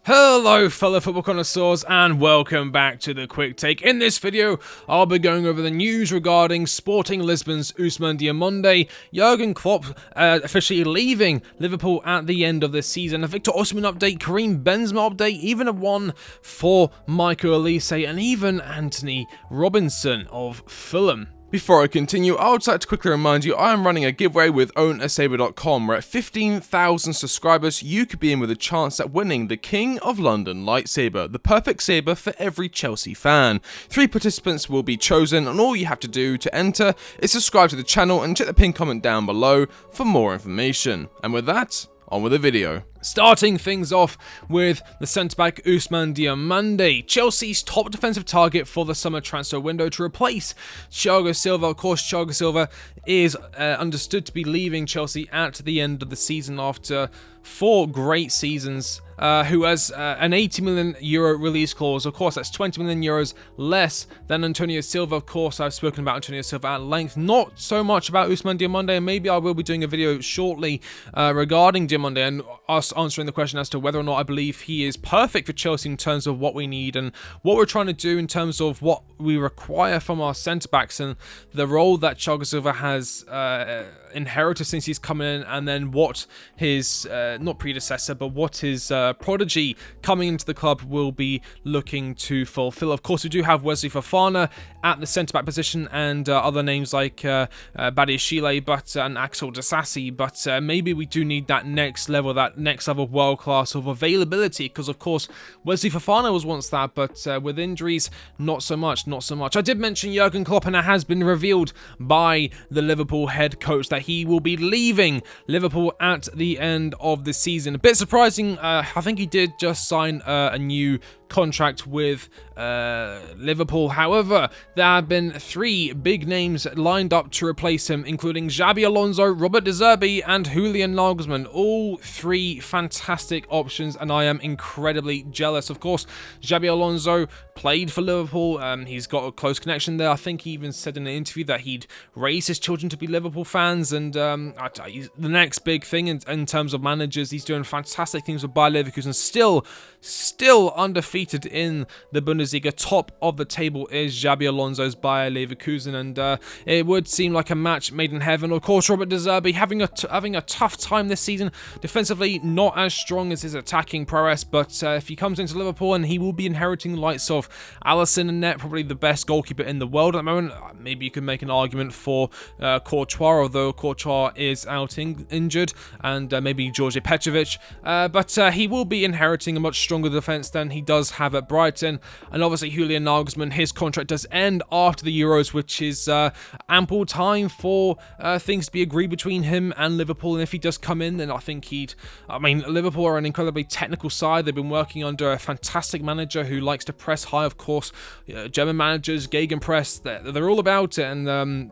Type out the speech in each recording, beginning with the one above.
Hello fellow football connoisseurs and welcome back to the Quick Take. In this video, I'll be going over the news regarding Sporting Lisbon's OUSMANE DIOMANDE, Jurgen Klopp officially leaving Liverpool at the end of this season, a Victor Osimhen update, Karim Benzema update, even a one for Michael Olise and even Anthony Robinson of Fulham. Before I continue, I would like to quickly remind you I am running a giveaway with OwnASaber.com where at 15,000 subscribers you could be in with a chance at winning the King of London lightsaber, the perfect saber for every Chelsea fan. 3 participants will be chosen and all you have to do to enter is subscribe to the channel and check the pinned comment down below for more information. And with that, on with the video. Starting things off with the centre-back OUSMANE Diomande, Chelsea's top defensive target for the summer transfer window to replace Thiago Silva. Of course, Thiago Silva is understood to be leaving Chelsea at the end of the season after 4 great seasons, who has an €80 million release clause. Of course, that's €20 million less than Antonio Silva. Of course, I've spoken about Antonio Silva at length, not so much about OUSMANE Diomande, and maybe I will be doing a video shortly regarding Diomande and us answering the question as to whether or not I believe he is perfect for Chelsea in terms of what we need and what we're trying to do in terms of what we require from our centre-backs and the role that Thiago Silva has inherited since he's come in, and then what his, not predecessor, but what his prodigy coming into the club will be looking to fulfill. Of course, we do have Wesley Fofana at the centre-back position and other names like Badiashile and Axel Disasi, but maybe we do need that next level of world-class of availability, because of course Wesley Fofana was once that, but with injuries, not so much. I did mention Jurgen Klopp, and it has been revealed by the Liverpool head coach that he will be leaving Liverpool at the end of the season. A bit surprising, I think he did just sign a new contract with Liverpool. However, there have been 3 big names lined up to replace him, including Xabi Alonso, Robert De Zerbi and Julian Nagelsmann. All 3 fantastic options, and I am incredibly jealous. Of course, Xabi Alonso played for Liverpool. He's got a close connection there. I think he even said in an interview that he'd raise his children to be Liverpool fans, and the next big thing in terms of managers, he's doing fantastic things with Bayer Leverkusen. Still undefeated in the Bundesliga. Top of the table is Xabi Alonso's Bayer Leverkusen, and it would seem like a match made in heaven. Of course, Robert De Zerbi having a tough time this season. Defensively, not as strong as his attacking prowess, but if he comes into Liverpool, and he will be inheriting the likes of Alisson and net, probably the best goalkeeper in the world at the moment. Maybe you could make an argument for Courtois, although Courtois is out injured, and maybe George Petrovic, but he will be inheriting a much stronger defence than he does have at Brighton. And obviously Julian Nagelsmann, his contract does end after the Euros, which is ample time for things to be agreed between him and Liverpool. And if he does come in, then I think Liverpool are an incredibly technical side. They've been working under a fantastic manager who likes to press high. Of course, German managers, gegenpress, they're all about it, and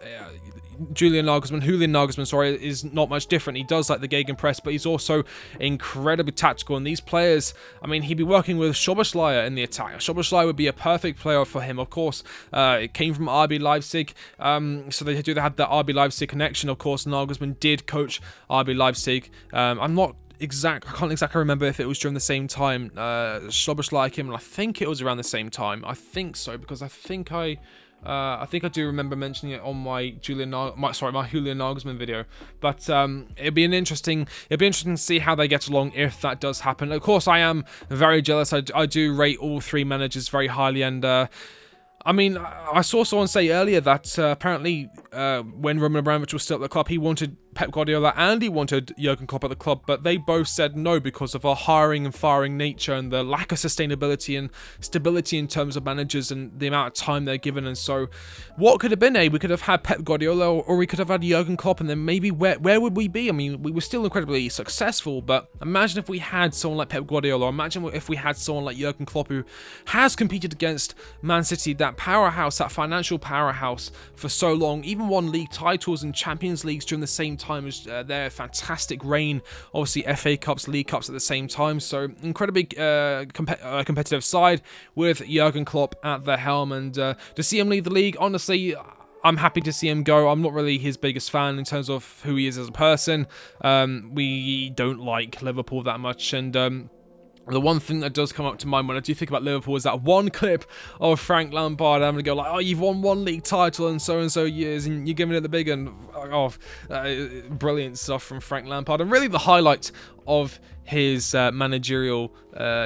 Julian Nagelsmann, is not much different. He does like the gegenpress, but he's also incredibly tactical. And these players, he'd be working with Szoboszlai in the attack. Szoboszlai would be a perfect player for him. Of course, it came from RB Leipzig, so they have that RB Leipzig connection. Of course, Nagelsmann did coach RB Leipzig. I can't exactly remember if it was during the same time Szoboszlai came, and I think it was around the same time. I think so, because I think I do remember mentioning it on my Julian Nagelsmann video. But it'd be interesting to see how they get along if that does happen. Of course, I am very jealous. I do rate all 3 managers very highly, and I saw someone say earlier that apparently when Roman Abramovich was still at the club, he wanted Pep Guardiola and he wanted Jurgen Klopp at the club, but they both said no because of our hiring and firing nature and the lack of sustainability and stability in terms of managers and the amount of time they're given. And so what could have been? We could have had Pep Guardiola, or we could have had Jurgen Klopp, and then maybe where would we be? We were still incredibly successful, but imagine if we had someone like Pep Guardiola, or imagine if we had someone like Jurgen Klopp, who has competed against Man City, that powerhouse, that financial powerhouse, for so long, even won league titles and Champions Leagues during the same time as their fantastic reign, obviously FA Cups, League Cups at the same time. So incredibly competitive side with Jurgen Klopp at the helm, and to see him lead the league, honestly, I'm happy to see him go. I'm not really his biggest fan in terms of who he is as a person. We don't like Liverpool that much, and The one thing that does come up to mind when I do think about Liverpool is that one clip of Frank Lampard. I'm going to go like, oh, you've won one league title in so years, and you're giving it the big one. Oh, brilliant stuff from Frank Lampard. And really the highlight of his managerial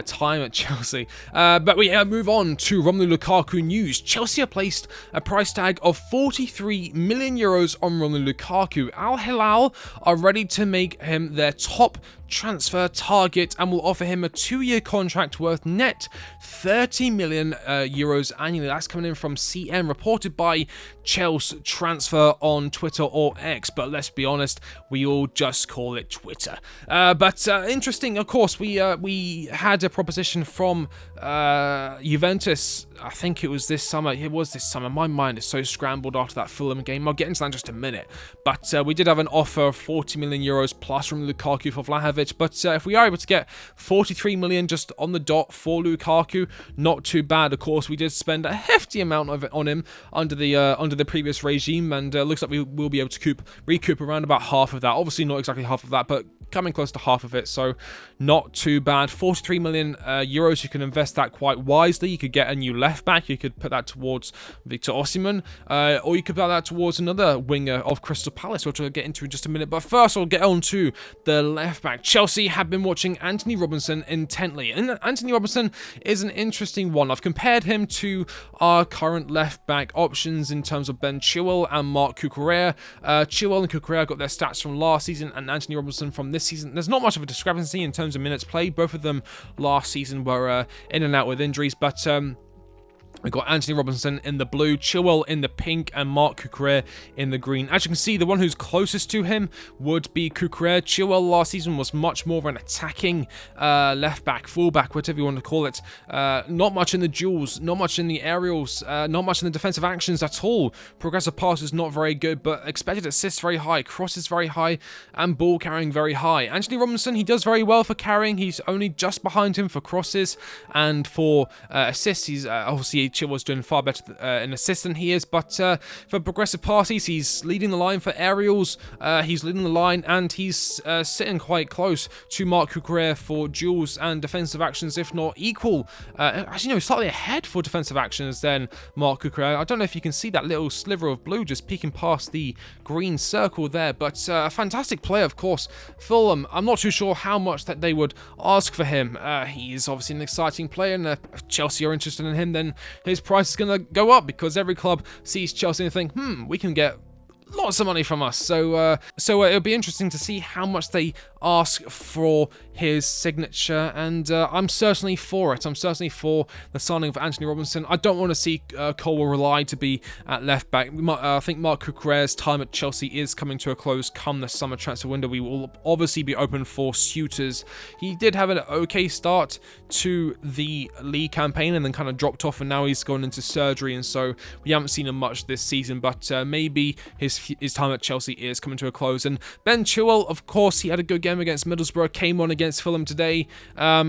time at Chelsea. But we move on to Romelu Lukaku news. Chelsea have placed a price tag of 43 million euros on Romelu Lukaku. Al Hilal are ready to make him their top transfer target and will offer him a 2-year contract worth net 30 million euros annually. That's coming in from CM, reported by Chelsea Transfer on Twitter or X, but let's be honest, we all just call it Twitter. But interesting, of course, we had a proposition from Juventus. I think it was this summer. It was this summer. My mind is so scrambled after that Fulham game. I'll get into that in just a minute. But we did have an offer of 40 million euros plus from Lukaku for Vlahovic. But if we are able to get 43 million just on the dot for Lukaku, not too bad. Of course, we did spend a hefty amount of it on him under the previous regime, and looks like we will be able to recoup around about half of that. Obviously, not exactly half of that, but coming close to half of it, so not too bad. 43 million euros, you can invest that quite wisely. You could get a new left back, you could put that towards Victor Osimhen, or you could put that towards another winger of Crystal Palace, which I'll get into in just a minute. But first, I'll get on to the left back. Chelsea have been watching Anthony Robinson intently, and Anthony Robinson is an interesting one. I've compared him to our current left back options in terms of Ben Chilwell and Marc Cucurella. Chilwell and Cucurella got their stats from last season, and Anthony Robinson from this season. There's not much of a discrepancy in terms of minutes played. Both of them last season were in and out with injuries, but we've got Anthony Robinson in the blue, Chilwell in the pink, and Marc Cucurella in the green. As you can see, the one who's closest to him would be Cucurella. Chilwell last season was much more of an attacking left-back, full-back, whatever you want to call it. Not much in the duels, not much in the aerials, not much in the defensive actions at all. Progressive passes not very good, but expected assists very high, crosses very high, and ball carrying very high. Anthony Robinson, he does very well for carrying. He's only just behind him for crosses, and for assists, he's obviously Chilwell's doing far better in assists than he is, but for progressive passes, he's leading the line. For aerials, he's leading the line, and he's sitting quite close to Marc Cucurella for duels and defensive actions, if not equal. Actually, no, slightly ahead for defensive actions than Marc Cucurella. I don't know if you can see that little sliver of blue just peeking past the green circle there, but a fantastic player, of course. Fulham, I'm not too sure how much that they would ask for him. He is obviously an exciting player, and if Chelsea are interested in him, then his price is going to go up, because every club sees Chelsea and think, we can get lots of money from us. So it'll be interesting to see how much they ask for his signature, and I'm certainly for it. I'm certainly for the signing of Anthony Robinson. I don't want to see Colwell rely to be at left back. I think Marc Cucurella's time at Chelsea is coming to a close come the summer transfer window. We will obviously be open for suitors. He did have an okay start to the league campaign and then kind of dropped off, and now he's gone into surgery, and so we haven't seen him much this season, but maybe his time at Chelsea is coming to a close. And Ben Chilwell, of course, he had a good game against Middlesbrough, came on against Fulham today, I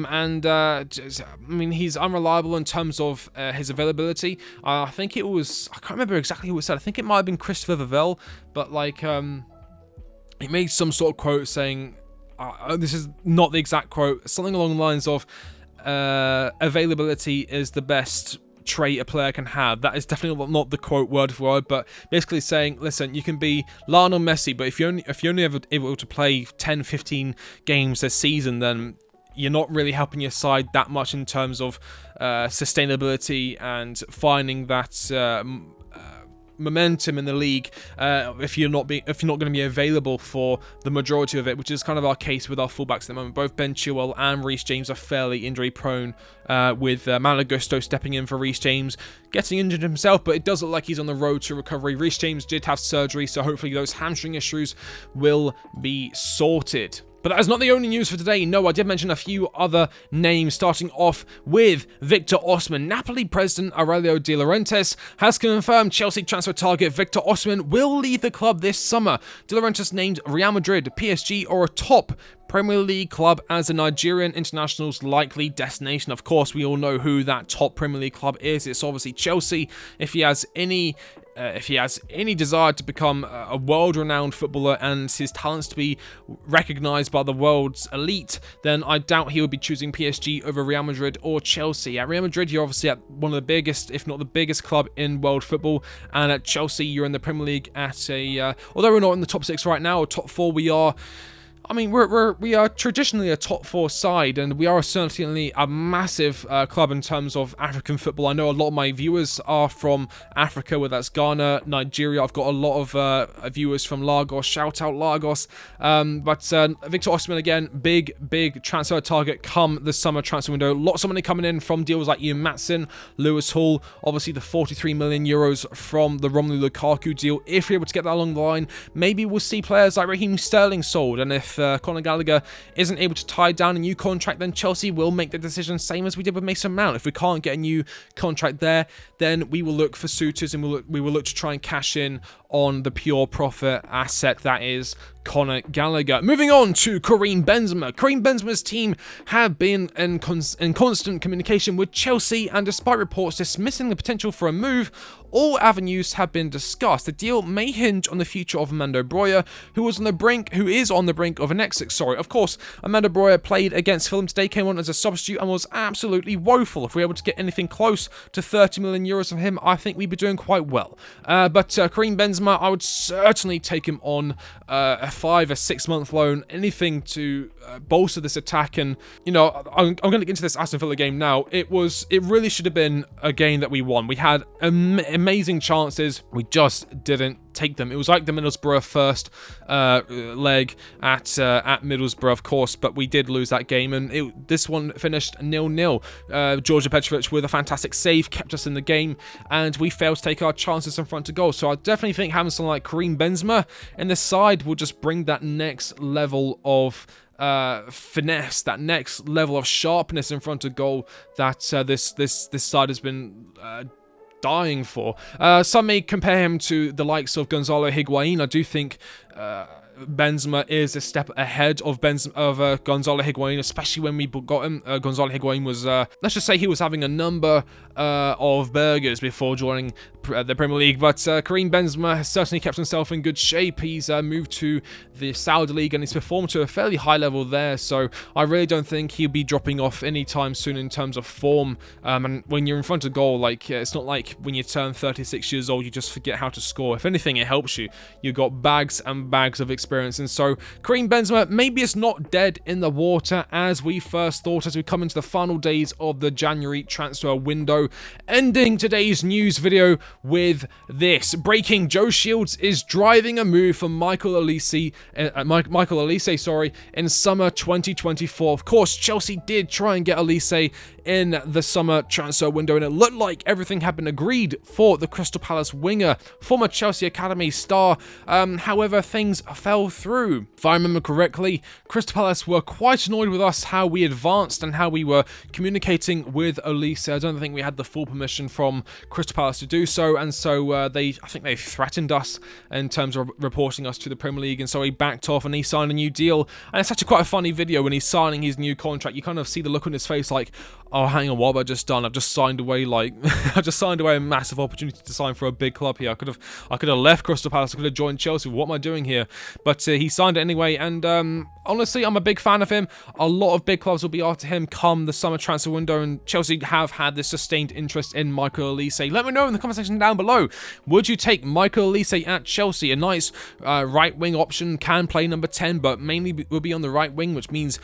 mean, he's unreliable in terms of his availability. I think it was, I can't remember exactly who it said, I think it might have been Christopher Vavell, but like, he made some sort of quote saying, this is not the exact quote, something along the lines of, availability is the best trait a player can have. That is definitely not the quote word for word, but basically saying, listen, you can be Lionel Messi, but if you're only ever able to play 10-15 games this season, then you're not really helping your side that much in terms of sustainability and finding that momentum in the league if you're not going to be available for the majority of it, which is kind of our case with our fullbacks at the moment. Both Ben Chilwell and Reece James are fairly injury prone, with Malo Gusto stepping in for Reece James, getting injured himself, but it does look like he's on the road to recovery. Reece James did have surgery, so hopefully those hamstring issues will be sorted. But that is not the only news for today. No, I did mention a few other names, starting off with Victor Osimhen. Napoli president Aurelio De Laurentiis has confirmed Chelsea transfer target Victor Osimhen will leave the club this summer. De Laurentiis named Real Madrid, PSG, or a top Premier League club as a Nigerian international's likely destination. Of course, we all know who that top Premier League club is. It's obviously Chelsea. If he has any if he has any desire to become a world-renowned footballer and his talents to be recognized by the world's elite, then I doubt he would be choosing PSG over Real Madrid or Chelsea. At Real Madrid, you're obviously at one of the biggest, if not the biggest club in world football, and at Chelsea, you're in the Premier League at a, although we're not in the top 6 right now, or top 4, we are... I mean, we are traditionally a top 4 side, and we are certainly a massive club in terms of African football. I know a lot of my viewers are from Africa, whether that's Ghana, Nigeria. I've got a lot of viewers from Lagos. Shout out Lagos. But Victor Osimhen, again, big transfer target come the summer transfer window. Lots of money coming in from deals like Ian Matson, Lewis Hall, obviously the 43 million euros from the Romelu Lukaku deal. If we're able to get that along the line, maybe we'll see players like Raheem Sterling sold, and if Conor Gallagher isn't able to tie down a new contract, then Chelsea will make the decision, same as we did with Mason Mount. If we can't get a new contract there, then we will look for suitors, and we will look to try and cash in on the pure profit asset that is Conor Gallagher. Moving on to Karim Benzema. Karim Benzema's team have been in constant communication with Chelsea, and despite reports dismissing the potential for a move, all avenues have been discussed. The deal may hinge on the future of Armando Broja, who is on the brink of an exit. Of course, Armando Broja played against Fulham today, came on as a substitute, and was absolutely woeful. If we were able to get anything close to 30 million euros from him, I think we'd be doing quite well. But Karim Benzema, I would certainly take him on a 5 or 6 month loan, anything to bolster this attack. And you know, I'm going to get into this Aston Villa game now. It really should have been a game that we won. We had amazing chances, we just didn't take them. It was like the Middlesbrough first leg at Middlesbrough, of course, but we did lose that game, and this one finished 0-0. Georgia Petrovic with a fantastic save kept us in the game, and we failed to take our chances in front of goal. So I definitely think having someone like Karim Benzema in the side will just bring that next level of finesse, that next level of sharpness in front of goal that this side has been dying for. Some may compare him to the likes of Gonzalo Higuain. I do think Benzema is a step ahead of Gonzalo Higuain, especially when we got him. Gonzalo Higuain was, let's just say he was having a number of burgers before joining the Premier League, but Karim Benzema has certainly kept himself in good shape. He's moved to the Saudi League and he's performed to a fairly high level there, so I really don't think he'll be dropping off anytime soon in terms of form. And when you're in front of goal, like, it's not like when you turn 36 years old you just forget how to score. If anything, it helps you. You've got bags and bags of experience, and so Karim Benzema, maybe it's not dead in the water as we first thought as we come into the final days of the January transfer window. Ending today's news video with this. Breaking: Joe Shields is driving a move for Michael Olise, in summer 2024. Of course, Chelsea did try and get Olise in the summer transfer window, and it looked like everything had been agreed for the Crystal Palace winger, former Chelsea Academy star. However, things fell through. If I remember correctly, Crystal Palace were quite annoyed with us, how we advanced and how we were communicating with Olise. I don't think we had the full permission from Crystal Palace to do so, and so I think they threatened us in terms of reporting us to the Premier League, and so he backed off and he signed a new deal. And it's actually quite a funny video when he's signing his new contract. You kind of see the look on his face like, oh, hang on, what have I just done? I've just signed away, like, I just signed away a massive opportunity to sign for a big club here. I could have left Crystal Palace, I could have joined Chelsea. What am I doing here? But he signed it anyway, and honestly, I'm a big fan of him. A lot of big clubs will be after him come the summer transfer window, and Chelsea have had this sustained interest in Michael Olise. Let me know in the comment section down below. Would you take Michael Olise at Chelsea? A nice right wing option, can play number 10, but mainly will be on the right wing, which means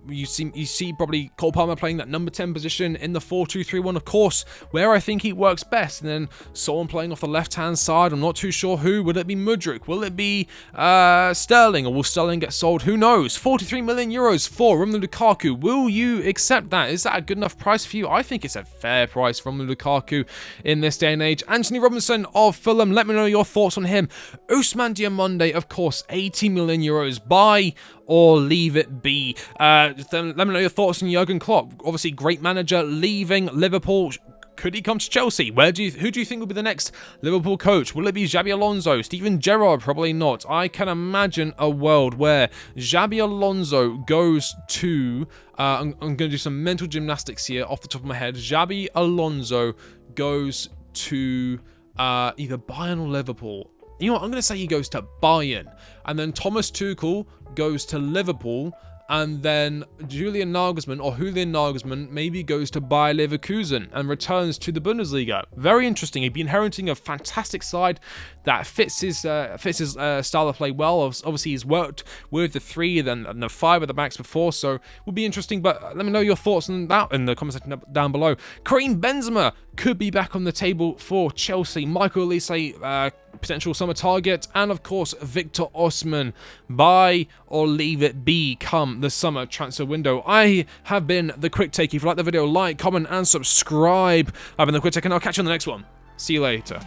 you see probably Cole Palmer playing that number 10 position in the 4-2-3-1, of course, where I think he works best. And then someone playing off the left-hand side, I'm not too sure who. Will it be Mudryk? Will it be Sterling? Or will Sterling get sold? Who knows? 43 million euros for Romelu Lukaku. Will you accept that? Is that a good enough price for you? I think it's a fair price for Romelu Lukaku in this day and age. Anthony Robinson of Fulham, let me know your thoughts on him. Ousmane Diomande, of course, 80 million euros. Buy or leave it be. Then let me know your thoughts on Jurgen Klopp. Obviously, great manager, leaving Liverpool. Could he come to Chelsea? Who do you think will be the next Liverpool coach? Will it be Xabi Alonso? Steven Gerrard? Probably not. I can imagine a world where Xabi Alonso goes to... I'm going to do some mental gymnastics here off the top of my head. Xabi Alonso goes to... either Bayern or Liverpool. You know what? I'm going to say he goes to Bayern. And then Thomas Tuchel goes to Liverpool. And then Julian Nagelsmann maybe goes to Bayer Leverkusen and returns to the Bundesliga. Very interesting. He'd be inheriting a fantastic side that fits his style of play well. Obviously, he's worked with the 3 and the 5 at the backs before, so it would be interesting. But let me know your thoughts on that in the comment section down below. Karim Benzema could be back on the table for Chelsea. Michael Olise, potential summer target, and of course Victor Osimhen, buy or leave it be come the summer transfer window. I have been the Quick Take. If you like the video, like, comment and subscribe. I've been the Quick Take, and I'll catch you on the next one. See you later.